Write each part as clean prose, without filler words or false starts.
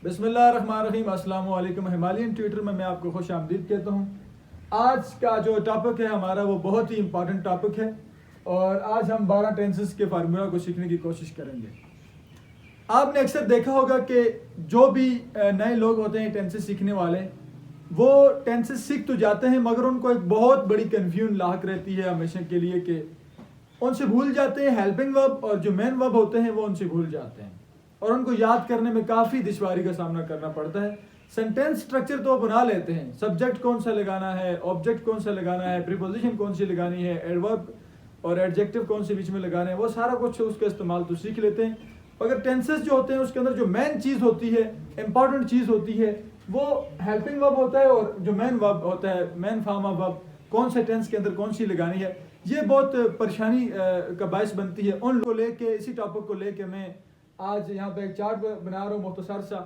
बिस्मिल्लाहिर्रहमानिर्रहीम, अस्सलाम वालेकुम। हिमालयन ट्विटर में मैं आपको खुश आमदीद कहता हूँ। आज का जो टॉपिक है हमारा वो बहुत ही इम्पॉर्टेंट टॉपिक है और आज हम 12 टेंसेस के फार्मूला को सीखने की कोशिश करेंगे। आपने अक्सर देखा होगा कि जो भी नए लोग होते हैं टेंसेस सीखने वाले, वो टेंसेस सीख तो जाते हैं मगर उनको एक बहुत बड़ी कन्फ्यूजन लाक रहती है हमेशा के लिए कि उनसे भूल जाते हैं हेल्पिंग वर्ब और जो मेन वर्ब होते हैं वो उनसे भूल जाते हैं और उनको याद करने में काफ़ी दुश्वारी का सामना करना पड़ता है। सेंटेंस स्ट्रक्चर तो बना लेते हैं, सब्जेक्ट कौन सा लगाना है, ऑब्जेक्ट कौन सा लगाना है, प्रीपोजिशन कौन सी लगानी है, एडवर्ब और एडजेक्टिव कौन से बीच में लगाने हैं, वो सारा कुछ उसका इस्तेमाल तो सीख लेते हैं। मगर टेंसेस जो होते हैं उसके अंदर जो मेन चीज़ होती है, इंपॉर्टेंट चीज़ होती है, वो हेल्पिंग वर्ब होता है और जो मेन वर्ब होता है, मेन फॉर्म ऑफ वर्ब कौन से टेंस के अंदर कौन सी लगानी है, ये बहुत परेशानी का बायस बनती है। उन लोगों को लेके, इसी टॉपिक को लेके मैं आज यहाँ पे एक चार्ट बना रहा हूँ मुख्तसर सा।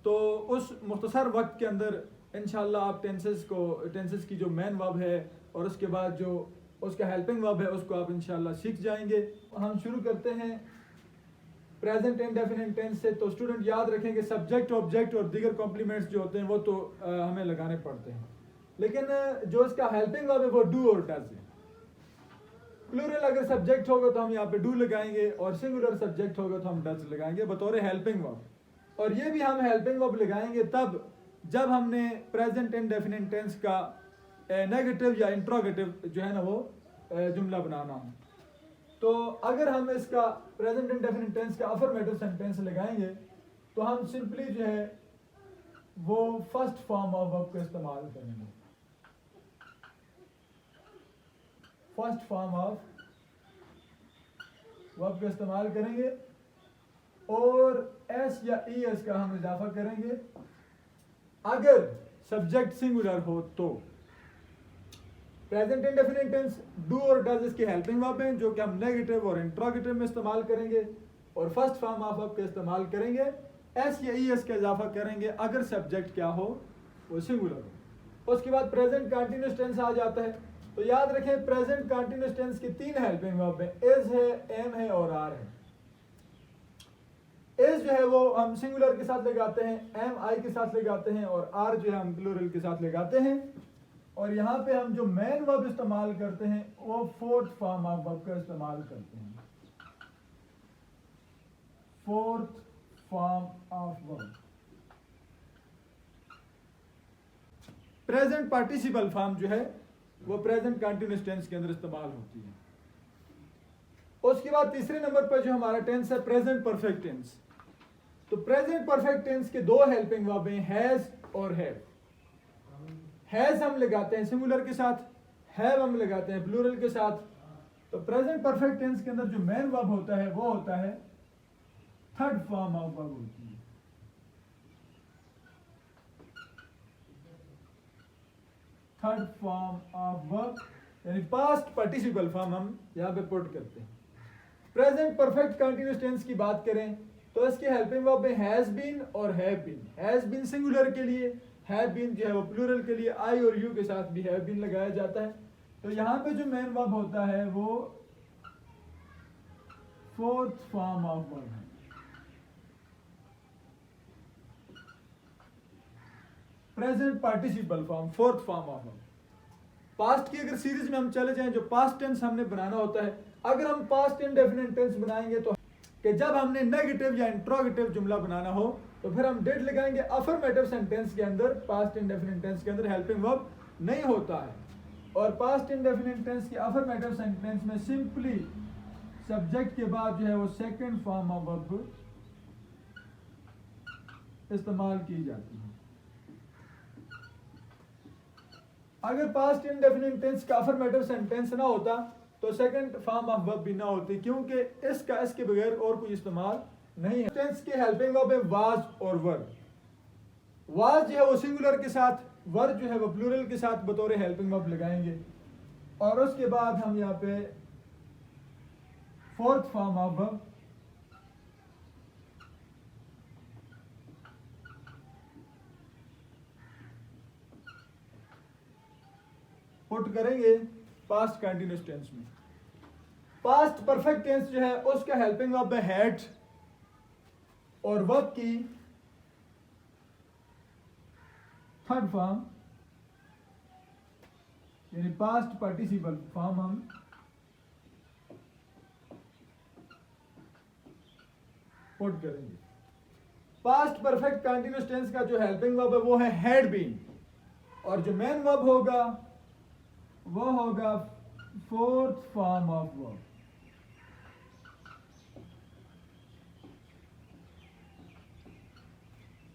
तो उस मुख्तसर वक्त के अंदर इंशाल्लाह आप टेंसेस की जो मेन वर्ब है और उसके बाद जो उसका हेल्पिंग वर्ब है उसको आप इंशाल्लाह सीख जाएंगे। हम शुरू करते हैं प्रेजेंट इंडेफिनिट टेंस से। तो स्टूडेंट याद रखें कि सब्जेक्ट, ऑब्जेक्ट और दीगर कॉम्प्लीमेंट्स जो होते हैं वो तो हमें लगाने पड़ते हैं, लेकिन जो इसका हेल्पिंग वर्ब है वो डू और डज है। प्लूरल अगर सब्जेक्ट होगा तो हम यहाँ पे डू लगाएंगे और सिंगुलर सब्जेक्ट होगा तो हम डज लगाएंगे बतौर हेल्पिंग वर्ब। और ये भी हम हेल्पिंग वर्ब लगाएंगे तब जब हमने प्रेजेंट इंडेफिनिट टेंस का नेगेटिव या इंट्रोगेटिव जो है ना वो जुमला बनाना हो। तो अगर हम इसका प्रेजेंट इंडेफिनिट टेंस का अफर्मेटिव सेंटेंस लगाएंगे तो हम सिंपली जो है वो फर्स्ट फॉर्म ऑफ वर्ब का इस्तेमाल करेंगे। फर्स्ट फॉर्म ऑफ वर्ब का इस्तेमाल करेंगे और एस या ई एस का हम इजाफा करेंगे अगर सब्जेक्ट सिंगुलर हो तो। प्रेजेंट इंडेफिनिट टेंस डू और डज इसके हेल्पिंग वर्ब हैं जो कि हम नेगेटिव और इंट्रोगेटिव में इस्तेमाल करेंगे और फर्स्ट फॉर्म ऑफ वर्ब का इस्तेमाल करेंगे, एस या ई एस का इजाफा करेंगे अगर सब्जेक्ट क्या हो वो सिंगुलर हो। उसके बाद प्रेजेंट कंटिन्यूअस टेंस आ जाता है। तो याद रखें प्रेजेंट कंटिन्यूअस टेंस के 3 हेल्पिंग वर्ब हैं, इज है, एम है और आर है। इज जो है वो हम सिंगुलर के साथ लगाते हैं, एम आई के साथ लगाते हैं और आर जो है हम प्लूरल के साथ लगाते हैं। और यहाँ पे हम जो मेन वर्ब इस्तेमाल करते हैं वो फोर्थ फॉर्म ऑफ वर्ब का इस्तेमाल करते हैं, fourth form of verb. Present participle form जो है वो प्रेजेंट कंटिन्यूअस टेंस के अंदर इस्तेमाल होती है। उसके बाद तीसरे नंबर पर जो हमारा टेंस है प्रेजेंट परफेक्ट टेंस। तो प्रेजेंट परफेक्ट टेंस के 2 हेल्पिंग वर्ब हैं, हैज और हैव। हैज हम लगाते हैं सिंगुलर के साथ, हैव हम लगाते हैं प्लूरल के साथ। तो प्रेजेंट परफेक्ट टेंस के अंदर जो मेन वर्ब होता है वो होता है थर्ड फॉर्म ऑफ वर्ब होती है। थर्ड फॉर्म ऑफ वर्ब यानी पास्ट पार्टिसिपल फॉर्म हम यहाँ पे पुट करते हैं। प्रेजेंट परफेक्ट कंटिन्यूअस टेंस की बात करें तो इसके हेल्पिंग वर्ब में हैज बीन और have been. Has been singular के लिए, हैव बीन जो है वो प्लूरल के लिए, आई और यू के साथ भी हैव बीन लगाया जाता है। तो यहाँ पे जो मेन वर्ब होता है वो फोर्थ फॉर्म ऑफ वर्ब है। Present participle form, fourth form of verb. Past की अगर सीरीज में हम चले जाएं, जो पास्ट टेंस हमने बनाना होता है, अगर हम पास्ट इंडेफिनिट टेंस बनाएंगे तो कि जब हमने नेगेटिव या इंट्रोगेटिव जुमला बनाना हो तो फिर हम डेट लगाएंगे। अफर्मेटिव सेंटेंस के अंदर, पास्ट इंडेफिनिट टेंस के अंदर हेल्पिंग वर्ब नहीं होता है और पास्ट इंडेफिनिट टेंस के अफर्मेटिव सेंटेंस में सिंपली सब्जेक्ट के बाद जो है वो सेकंड फॉर्म ऑफ वर्ब इस्तेमाल की जाती है। अगर पास्ट इंडेफिनिट टेंस का अफर्मेटिव सेंटेंस ना होता तो सेकंड फॉर्म ऑफ वर्ब भी ना होती, क्योंकि इसके बगैर और कोई इस्तेमाल नहीं है। टेंस के हेल्पिंग वर्ब है वाज और वर। वाज जो है वो सिंगुलर के साथ, वर जो है वो प्लूरल के साथ बतौर हेल्पिंग वर्ब लगाएंगे और उसके बाद हम यहाँ पे fourth form of verb put करेंगे पास्ट कंटिन्यूअस टेंस में। पास्ट परफेक्ट टेंस जो है उसका हेल्पिंग वर्ब है हैड और वर्ब की थर्ड फॉर्म यानी पास्ट पार्टिसिपल फॉर्म हम पुट करेंगे। पास्ट परफेक्ट कंटीन्यूअस टेंस का जो हेल्पिंग वर्ब है वो है हैड बीन, और जो मेन वर्ब होगा वो होगा फोर्थ फॉर्म ऑफ वर्ब।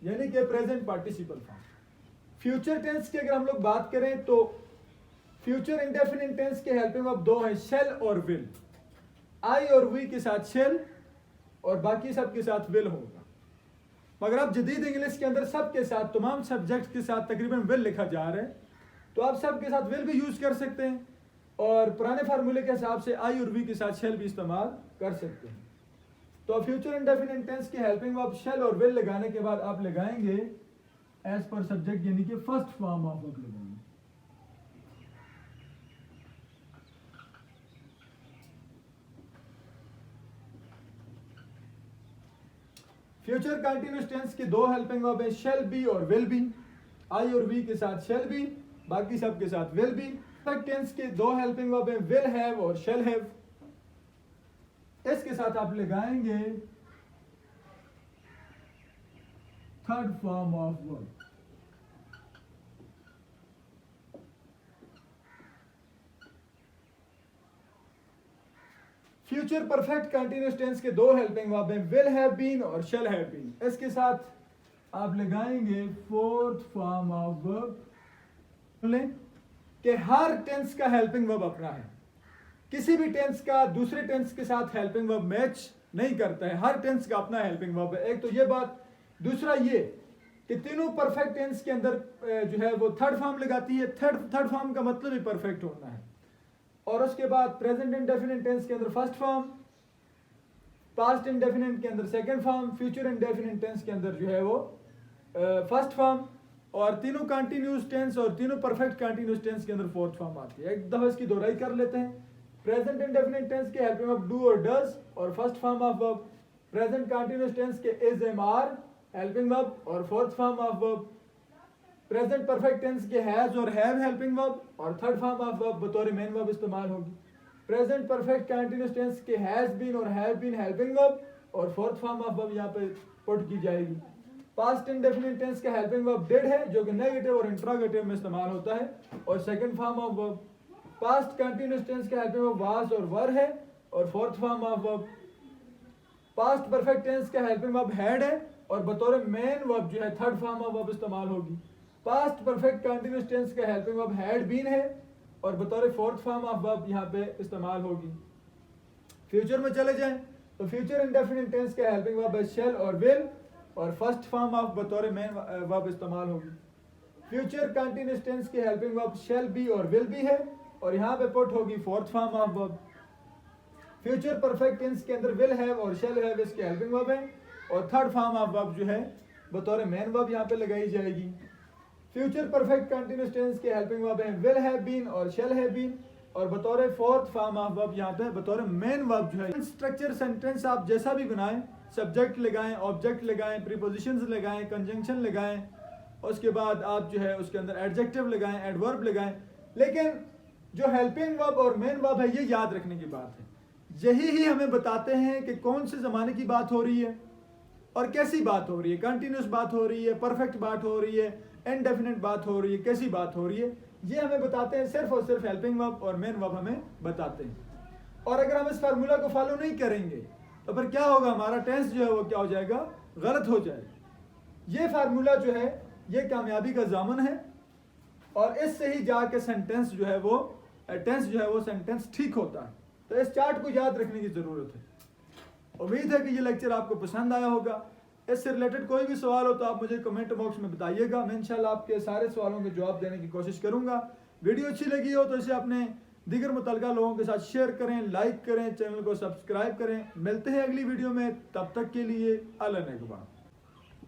यानी कि present participle form. Future tense की अगर हम लोग बात करें तो फ्यूचर इंडेफिनिट टेंस के हेल्पिंग वर्ब दो हैं, शेल और विल। आई और वी के साथ शेल और बाकी सब के साथ विल होगा। मगर अब जदीद इंग्लिश के अंदर सब के साथ, तमाम सब्जेक्ट के साथ तकरीबन विल लिखा जा रहा है, तो आप सब के साथ विल भी यूज कर सकते हैं और पुराने फार्मूले के हिसाब से आई और वी के साथ शेल भी इस्तेमाल कर सकते हैं। तो फ्यूचर इंडेफिनिट टेंस के हेल्पिंग वर्ब शेल और विल लगाने के बाद आप लगाएंगे एज पर सब्जेक्ट, यानी कि फर्स्ट फॉर्म ऑफ वर्ब लगाएंगे। फ्यूचर कंटीन्यूअस टेंस के दो हेल्पिंग वर्ब हैं, शेल बी और विल बी। आई और वी के साथ शेल बी, बाकी सब के साथ विल बी। परफेक्ट टेंस के दो हेल्पिंग वर्ब हैं, विल हैव और शेल हैव। इसके साथ आप लगाएंगे third form of verb. Future perfect continuous tense के दो हेल्पिंग वर्ब हैं, विल हैव बीन और शेल हैव बीन। इसके साथ आप लगाएंगे फोर्थ फॉर्म ऑफ वर्ब। कि हर टेंस का हेल्पिंग वर्ब अपना है, किसी भी टेंस का दूसरे टेंस के साथ हेल्पिंग वर्ब मैच नहीं करता है, हर टेंस का अपना हेल्पिंग वर्ब है। एक तो ये बात, दूसरा ये कि तीनों परफेक्ट टेंस के अंदर जो है वो थर्ड फॉर्म लगाती है। थर्ड फॉर्म का मतलब ही परफेक्ट होना है। और उसके बाद प्रेजेंट इंडेफिनिट टेंस के अंदर फर्स्ट फॉर्म, पास्ट इंडेफिनिट के अंदर second form, future indefinite tense के अंदर जो है वो फर्स्ट फॉर्म, और तीनों कंटिन्यूअस टेंस और तीनों परफेक्ट कंटिन्यूअस टेंस के अंदर फोर्थ फॉर्म आती है। एक दफा इसकी दोहराई कर लेते हैं। प्रेजेंट इंडेफिनिट टेंस के हेल्पिंग वर्ब डू और डज और first form of verb. Present continuous tense के is, am, are helping verb और fourth form of verb. Present perfect tense के हैज और हैव हेल्पिंग वर्ब और थर्ड फॉर्म ऑफ वर्ब बतौर main verb इस्तेमाल होगी। प्रेजेंट परफेक्ट कंटीन्यूअस टेंस के has been और हैव बीन हेल्पिंग वर्ब और फोर्थ फॉर्म ऑफ वर्ब यहाँ पे पुट की जाएगी। पास्ट इंडेफिनिट टेंस का हेल्पिंग वर्ब डिड है, जो कि नेगेटिव और इंट्रोगेटिव में इस्तेमाल होता है, और second form of verb. Past continuous tense का हेल्पिंग वर्ब वाज और वर है, और fourth form of verb. Past perfect tense का हेल्पिंग वर्ब हैड है, और बतौर मेन वर्ब जो है थर्ड फॉर्म ऑफ वर्ब इस्तेमाल होगी। पास्ट परफेक्ट कंटीन्यूअस टेंस का हेल्पिंग वर्ब हैड बीन है, और बतौर फोर्थ फॉर्म ऑफ वर्ब यहाँ पे इस्तेमाल होगी। फ्यूचर में चले जाएं तो फ्यूचर इंडेफिनिट टेंस का हेल्पिंग वर्ब है शेल और विल, और फर्स्ट फॉर्म ऑफ बतौर मेन वर्ब इस्तेमाल होगी। फ्यूचर कंटीन्यूअस टेंस के हेल्पिंग वर्ब शेल बी और विल बी है, और यहाँ पे पुट होगी fourth form of verb. Future perfect tense के अंदर विल हैव और शेल हैव इसके हेल्पिंग वर्ब है, और थर्ड फॉर्म ऑफ वर्ब जो है बतौर मेन वर्ब यहाँ पे लगाई जाएगी। फ्यूचर परफेक्ट कंटीन्यूअस टेंस के हेल्पिंग वर्ब हैं विल हैव बीन और शेल हैव बीन, और बतौर फोर्थ फॉर्म ऑफ वर्ब यहाँ पे बतौर मेन वर्ब जो है। स्ट्रक्चर सेंटेंस आप जैसा भी बनाएं, सब्जेक्ट लगाएं, ऑब्जेक्ट लगाएं, प्रीपोजिशंस लगाएं, कंजंक्शन लगाएं, उसके बाद आप जो है उसके अंदर एडजेक्टिव लगाएं, एडवर्ब लगाएं, लेकिन जो हेल्पिंग वर्ब और मेन वर्ब है ये याद रखने की बात है। यही ही हमें बताते हैं कि कौन से ज़माने की बात हो रही है और कैसी बात हो रही है, कंटिन्यूस बात हो रही है, परफेक्ट बात हो रही है, इनडेफिनिट बात हो रही है, कैसी बात हो रही है, ये हमें बताते हैं सिर्फ और सिर्फ हेल्पिंग वर्ब और मेन वर्ब हमें बताते हैं। और अगर हम इस फार्मूला को फॉलो नहीं करेंगे तो फिर क्या होगा, हमारा टेंस जो है वो क्या हो जाएगा, गलत हो जाएगा। ये फार्मूला जो है ये कामयाबी का ज़ामन है, और इससे ही जाके सेंटेंस जो है वो टेंस जो है वो सेंटेंस ठीक होता है। तो इस चार्ट को याद रखने की ज़रूरत है। उम्मीद है कि ये लेक्चर आपको पसंद आया होगा। इससे रिलेटेड कोई भी सवाल हो तो आप मुझे कमेंट बॉक्स में बताइएगा, मैं इंशाल्लाह आपके सारे सवालों के जवाब देने की कोशिश करूंगा। वीडियो अच्छी लगी हो तो इसे अपने दीगर मुतल्लिका लोगों के साथ शेयर करें, लाइक करें, चैनल को सब्सक्राइब करें। मिलते हैं अगली वीडियो में, तब तक के लिए अल्लाह नेगहबान।